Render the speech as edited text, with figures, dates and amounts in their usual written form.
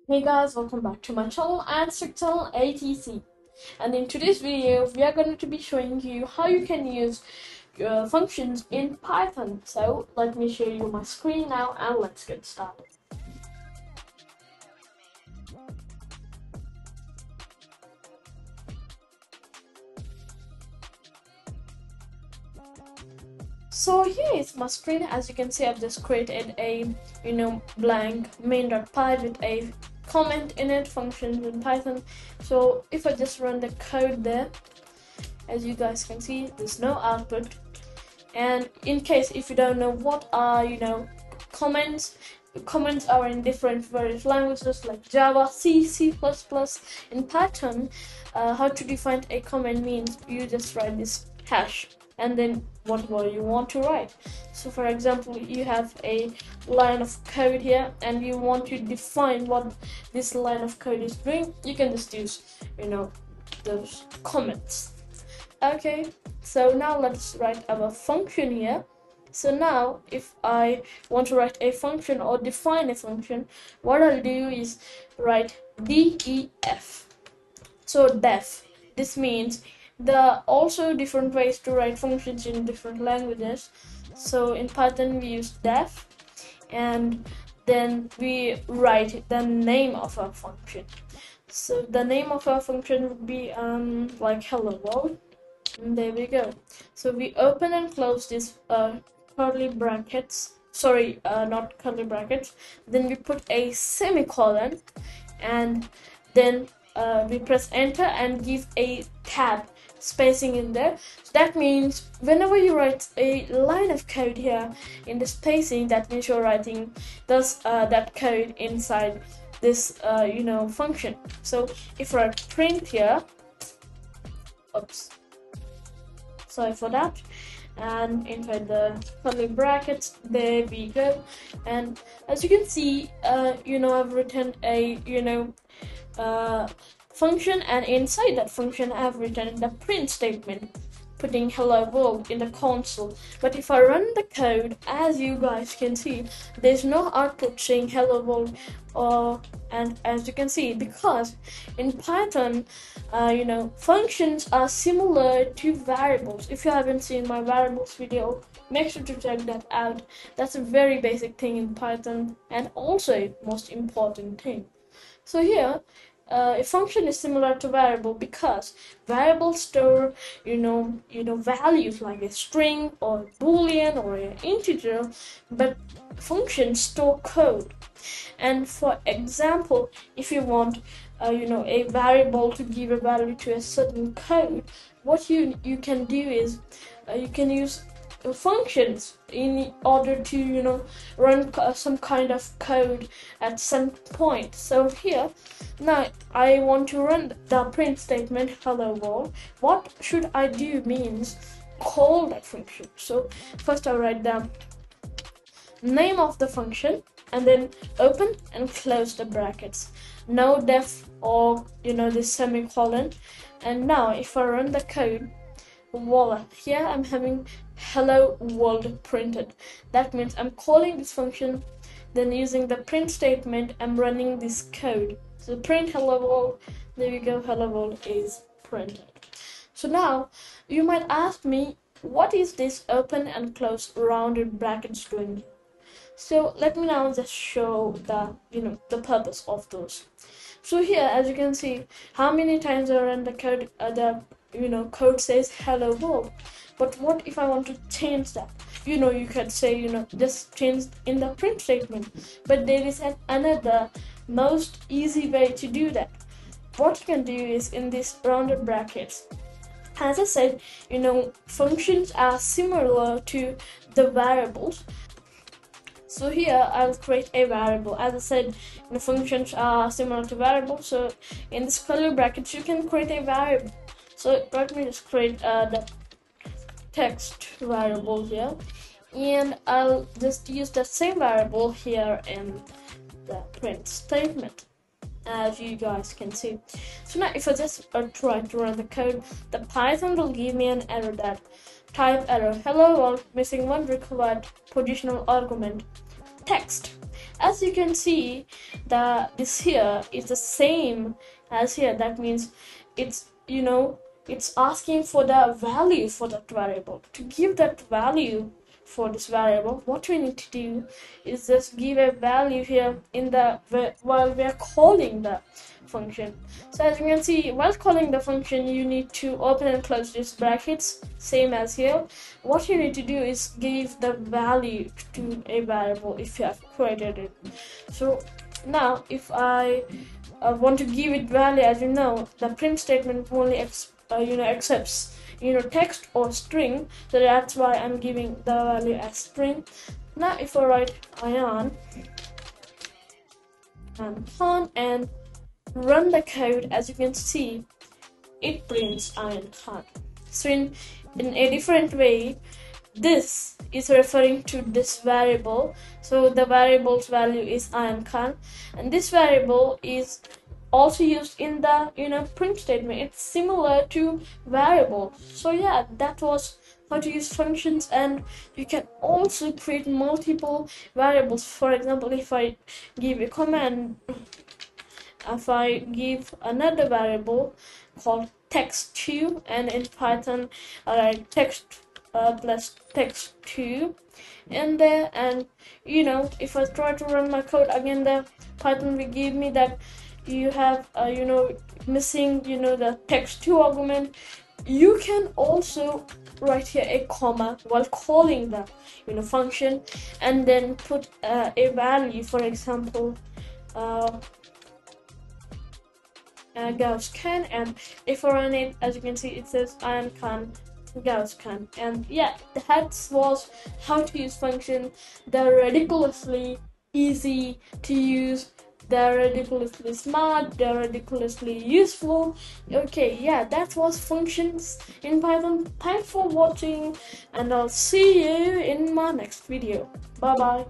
Hey guys, welcome back to my channel and Strict Channel ATC. And in today's video, we are going to be showing you how you can use functions in Python. So let me show you my screen now and let's get started. So here is my screen. As you can see, I've just created a blank main.py with a comment in it, functions in Python. So if I just run the code there, as you guys can see, there's no output. And in case if you don't know what are comments, comments are in different various languages like Java, C++. In Python, how to define a comment means you just write this hash and then whatever you want to write. So for example, you have a line of code here and you want to define what this line of code is doing, you can just use those comments. Okay, so now let's write our function here. So now if I want to write a function or define a function, what I'll do is write def. So def, this means there are also different ways to write functions in different languages. So in Python we use def, and then we write the name of our function. So the name of our function would be like hello world. And there we go. So we open and close this curly brackets. Sorry, not curly brackets. Then we put a semicolon, and then we press enter and give a tab spacing in there. So that means whenever you write a line of code here in the spacing, that means you're writing that code inside this function. So if I print here, oops, sorry for that, and inside the curly brackets, there we go. And as you can see, I've written a function, and inside that function I've written the print statement, putting hello world in the console. But if I run the code, as you guys can see, there's no output saying hello world. And as you can see, because in Python, functions are similar to variables. If you haven't seen my variables video, make sure to check that out. That's a very basic thing in Python, and also most important thing. So here, a function is similar to variable because variables store values like a string or boolean or an integer, but functions store code. And for example, if you want a variable to give a value to a certain code, what you can do is you can use functions in order to run some kind of code at some point. So here, now I want to run the print statement hello world. What should I do means call that function. So first I write the name of the function and then open and close the brackets, no def or this semicolon. And now if I run the code, voila, here I'm having hello world printed. That means I'm calling this function, then using the print statement I'm running this code. So print hello world, there we go, hello world is printed. So now you might ask me, what is this open and close rounded brackets doing? So let me now just show the purpose of those. So here, as you can see, how many times I run the code, code says hello world. But what if I want to change that? You could say, just change in the print statement. But there is another most easy way to do that. What you can do is in these rounded brackets. As I said, functions are similar to the variables. So here I'll create a variable. As I said, the functions are similar to variables. So in this curly brackets, you can create a variable. So let me just create the text variable here, and I'll just use the same variable here in the print statement, as you guys can see. So now if I just try to run the code, the Python will give me an error that type error, hello world, missing one required positional argument, text. as you can see, this here is the same as here. That means it's, it's asking for the value for that variable. To give that value for this variable, what we need to do is just give a value here in the while we are calling the function. So as you can see, while calling the function, you need to open and close these brackets, same as here. What you need to do is give the value to a variable if you have created it. So now if I want to give it value, as you know, the print statement only accepts text or string, so that's why I'm giving the value as string. Now if I write Ayaan and Khan and run the code, as you can see, it prints Ayaan Khan. So in a different way, this is referring to this variable. So the variable's value is Ayaan Khan, and this variable is also used in the print statement. It's similar to variables. So yeah, that was how to use functions, and you can also create multiple variables. For example, if I give a command, if I give another variable called text2, and in Python I write text plus text2 in there, and if I try to run my code again, the Python will give me that you have missing the text2 argument. You can also write here a comma while calling the function, and then put a value, for example Gauss can, and if I run it, as you can see, it says Ayaan Khan Gauss can. And yeah, that was how to use functions. They're ridiculously easy to use, they're ridiculously smart, they're ridiculously useful. Okay, yeah, that was functions in Python. Thanks for watching, and I'll see you in my next video. Bye bye.